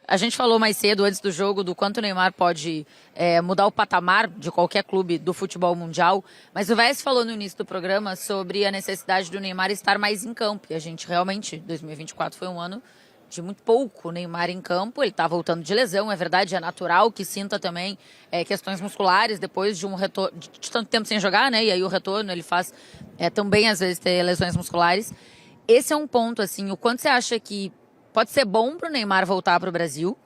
A gente falou mais cedo, antes do jogo, do quanto o Neymar pode mudar o patamar de qualquer clube do futebol mundial, mas o Vez falou no início do programa sobre a necessidade do Neymar estar mais em campo, e a gente realmente, 2024 foi um ano de muito pouco Neymar em campo, ele está voltando de lesão, é verdade, é natural que sinta também questões musculares depois de um retorno, de tanto tempo sem jogar, né, e aí o retorno ele faz também às vezes ter lesões musculares. Esse é um ponto, assim, o quanto você acha que pode ser bom para o Neymar voltar para o Brasil,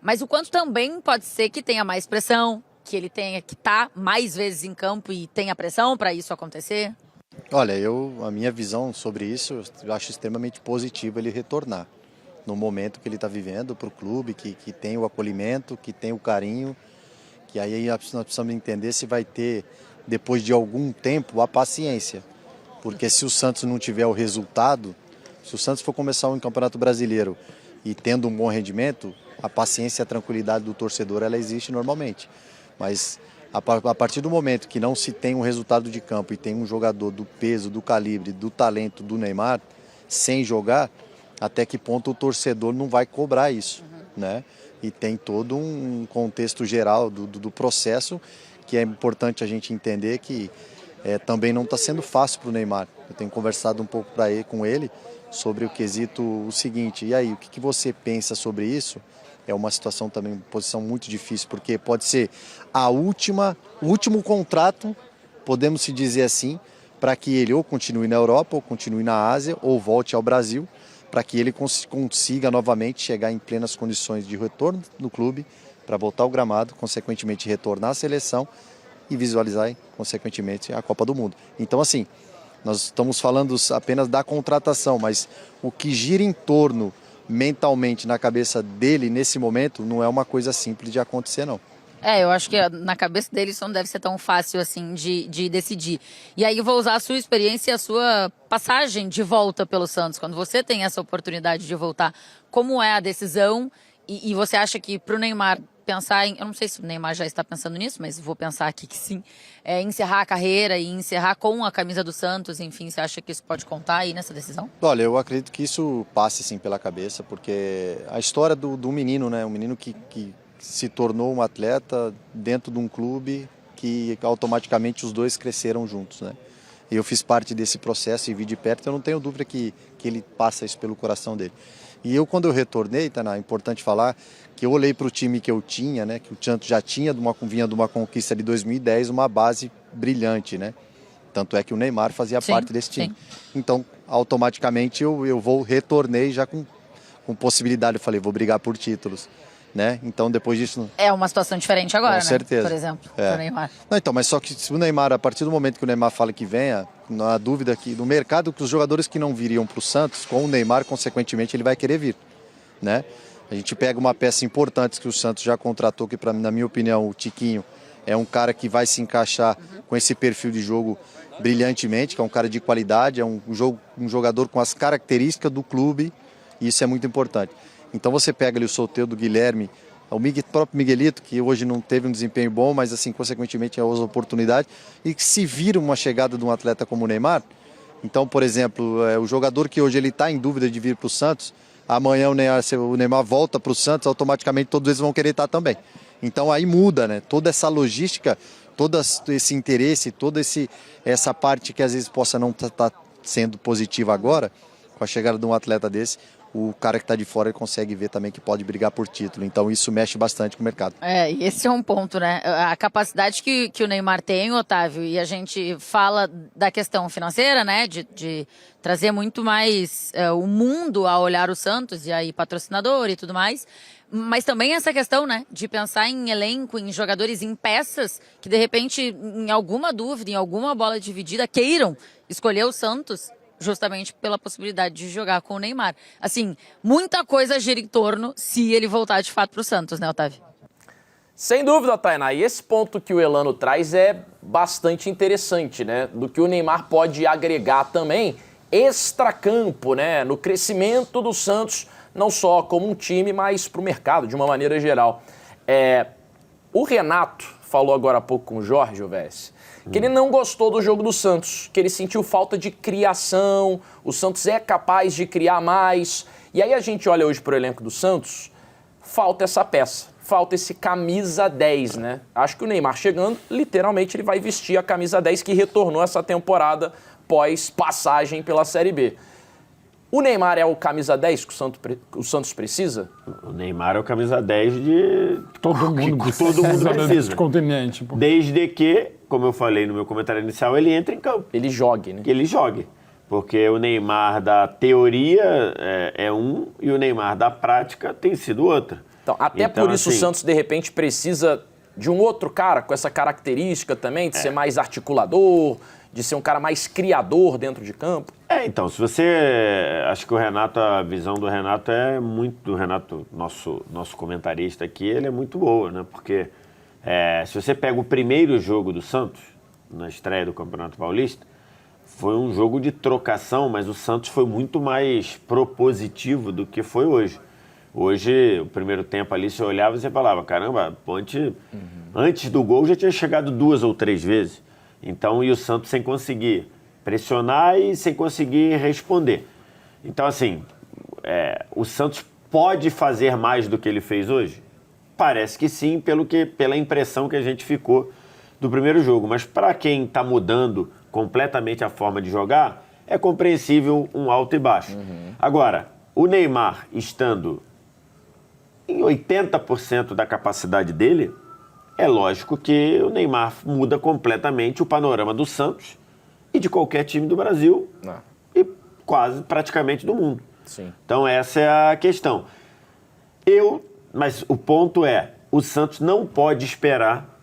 mas o quanto também pode ser que tenha mais pressão, que ele tenha que estar mais vezes em campo e tenha pressão para isso acontecer? Olha, a minha visão sobre isso, eu acho extremamente positivo ele retornar no momento que ele está vivendo para o clube, que tem o acolhimento, que tem o carinho, que aí nós precisamos entender se vai ter, depois de algum tempo, a paciência. Porque se o Santos não tiver o resultado, se o Santos for começar um Campeonato Brasileiro e tendo um bom rendimento, a paciência e a tranquilidade do torcedor, ela existe normalmente. Mas a partir do momento que não se tem um resultado de campo e tem um jogador do peso, do calibre, do talento do Neymar, sem jogar, até que ponto o torcedor não vai cobrar isso, né? E tem todo um contexto geral do processo que é importante a gente entender que também não está sendo fácil para o Neymar. Eu tenho conversado um pouco com ele sobre o quesito o seguinte, e aí, o que você pensa sobre isso? É uma situação também, uma posição muito difícil, porque pode ser o último contrato, podemos se dizer assim, para que ele ou continue na Europa, ou continue na Ásia, ou volte ao Brasil, para que ele consiga novamente chegar em plenas condições de retorno no clube, para voltar ao gramado, consequentemente retornar à seleção e visualizar, consequentemente, a Copa do Mundo. Então, assim, nós estamos falando apenas da contratação, mas o que gira em torno mentalmente na cabeça dele nesse momento não é uma coisa simples de acontecer, não. Eu acho que na cabeça dele isso não deve ser tão fácil assim de decidir. E aí eu vou usar a sua experiência e a sua passagem de volta pelo Santos. Quando você tem essa oportunidade de voltar, como é a decisão? E você acha que para o Neymar pensar em... Eu não sei se o Neymar já está pensando nisso, mas vou pensar aqui que sim. Encerrar a carreira e encerrar com a camisa do Santos, enfim, você acha que isso pode contar aí nessa decisão? Olha, eu acredito que isso passe sim pela cabeça, porque a história do menino, né? Um menino que se tornou um atleta dentro de um clube que automaticamente os dois cresceram juntos, né? Eu fiz parte desse processo e vi de perto, eu não tenho dúvida que ele passa isso pelo coração dele. E eu, quando eu retornei, Tainá, é importante falar que eu olhei para o time que eu tinha, né? Que o Santos já tinha vinha de uma conquista de 2010, uma base brilhante, né? Tanto é que o Neymar fazia parte desse time. Sim. Então, automaticamente, eu retornei já com possibilidade. Eu falei, vou brigar por títulos. Né? Então, depois disso... É uma situação diferente agora, com certeza. Por exemplo, pro Neymar. Não, então, mas só que se o Neymar, a partir do momento que o Neymar fala que venha, não há dúvida que no mercado, que os jogadores que não viriam para o Santos, com o Neymar, consequentemente, ele vai querer vir, né? A gente pega uma peça importante que o Santos já contratou, que na minha opinião, o Tiquinho é um cara que vai se encaixar com esse perfil de jogo brilhantemente, que é um cara de qualidade, é um jogador com as características do clube, e isso é muito importante. Então você pega ali o Soteldo, do Guilherme, o próprio Miguelito, que hoje não teve um desempenho bom, mas assim, consequentemente, as oportunidades, e que se vira uma chegada de um atleta como o Neymar, então, por exemplo, o jogador que hoje ele está em dúvida de vir para o Santos, amanhã o Neymar volta para o Santos, automaticamente todos eles vão querer estar também. Então aí muda, né? Toda essa logística, todo esse interesse, toda essa parte que às vezes possa não estar sendo positiva agora, com a chegada de um atleta desse, o cara que está de fora ele consegue ver também que pode brigar por título. Então isso mexe bastante com o mercado. E esse é um ponto, né? A capacidade que o Neymar tem, Otávio, e a gente fala da questão financeira, né? De trazer muito mais o mundo a olhar o Santos, e aí patrocinador e tudo mais. Mas também essa questão, né? De pensar em elenco, em jogadores, em peças, que de repente, em alguma dúvida, em alguma bola dividida, queiram escolher o Santos, justamente pela possibilidade de jogar com o Neymar. Assim, muita coisa gira em torno se ele voltar de fato para o Santos, né, Otávio? Sem dúvida, Tainá. E esse ponto que o Elano traz é bastante interessante, né? Do que o Neymar pode agregar também extracampo, né? No crescimento do Santos, não só como um time, mas para o mercado, de uma maneira geral. O Renato falou agora há pouco com o Jorge, Ovesse, que ele não gostou do jogo do Santos, que ele sentiu falta de criação, o Santos é capaz de criar mais. E aí a gente olha hoje para o elenco do Santos, falta essa peça, falta esse camisa 10, né? Acho que o Neymar chegando, literalmente ele vai vestir a camisa 10 que retornou essa temporada pós passagem pela Série B. O Neymar é o camisa 10 que o Santos precisa? O Neymar é o camisa 10 de... Todo mundo precisa. De continente. Pô. Desde que, como eu falei no meu comentário inicial, ele entre em campo. Ele jogue, né? Que ele jogue. Porque o Neymar da teoria é um e o Neymar da prática tem sido outro. Então, até por isso assim, o Santos, de repente, precisa de um outro cara com essa característica também, de ser mais articulador, de ser um cara mais criador dentro de campo. Então, se você... Acho que o Renato, a visão do Renato é muito... Do Renato, nosso comentarista aqui, ele é muito boa, né? Porque se você pega o primeiro jogo do Santos, na estreia do Campeonato Paulista, foi um jogo de trocação, mas o Santos foi muito mais propositivo do que foi hoje. Hoje, o primeiro tempo ali, você olhava e você falava, caramba, a Ponte, antes do gol, já tinha chegado 2 ou 3 vezes. Então, e o Santos sem conseguir pressionar e sem conseguir responder. Então, assim, o Santos pode fazer mais do que ele fez hoje? Parece que sim, pela impressão que a gente ficou do primeiro jogo. Mas para quem está mudando completamente a forma de jogar, é compreensível um alto e baixo. Agora, o Neymar estando em 80% da capacidade dele, é lógico que o Neymar muda completamente o panorama do Santos e de qualquer time do Brasil e quase praticamente do mundo. Sim. Então essa é a questão. Mas o ponto é, o Santos não pode esperar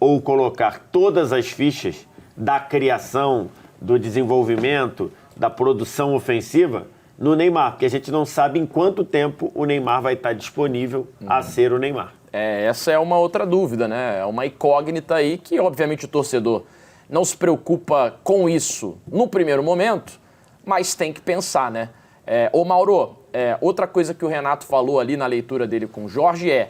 ou colocar todas as fichas da criação, do desenvolvimento, da produção ofensiva no Neymar, porque a gente não sabe em quanto tempo o Neymar vai estar disponível a ser o Neymar. Essa é uma outra dúvida, né? É uma incógnita aí que, obviamente, o torcedor não se preocupa com isso no primeiro momento, mas tem que pensar, né? Ô Mauro, outra coisa que o Renato falou ali na leitura dele com o Jorge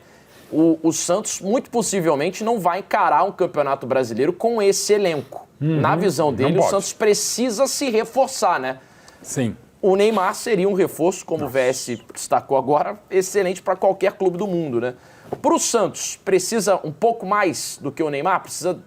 o Santos muito possivelmente não vai encarar um campeonato brasileiro com esse elenco. Na visão dele, o Santos precisa se reforçar, né? Sim. O Neymar seria um reforço, como o VS destacou agora, excelente para qualquer clube do mundo, né? Para o Santos, precisa um pouco mais do que o Neymar? Precisa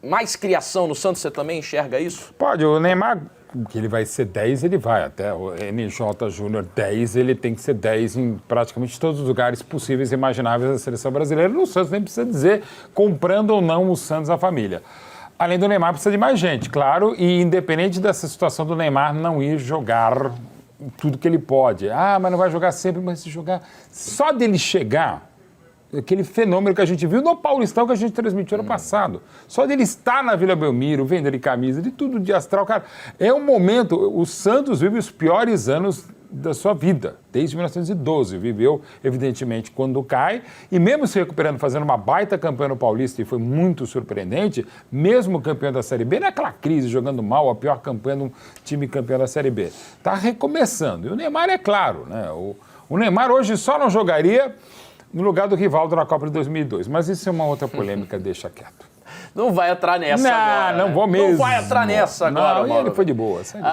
mais criação no Santos? Você também enxerga isso? Pode. O Neymar, que ele vai ser 10, ele vai. Até o NJ Júnior 10, ele tem que ser 10 em praticamente todos os lugares possíveis e imagináveis da seleção brasileira. No Santos nem precisa dizer comprando ou não o Santos à família. Além do Neymar, precisa de mais gente, claro, e independente dessa situação do Neymar não ir jogar tudo que ele pode. Mas não vai jogar sempre, mas se jogar... Só dele chegar, aquele fenômeno que a gente viu no Paulistão que a gente transmitiu ano passado, só dele estar na Vila Belmiro, vendendo camisa, de tudo de astral, cara, é um momento... O Santos vive os piores anos da sua vida, desde 1912, viveu, evidentemente, quando cai, e mesmo se recuperando, fazendo uma baita campanha no Paulista, e foi muito surpreendente, mesmo campeão da Série B, naquela crise, jogando mal, a pior campanha de um time campeão da Série B. Está recomeçando, e o Neymar é claro, né? O Neymar hoje só não jogaria no lugar do Rivaldo na Copa de 2002, mas isso é uma outra polêmica, deixa quieto. Não vai entrar nessa agora. Não vou mesmo. Não vai entrar nessa agora, Não, ele foi de boa.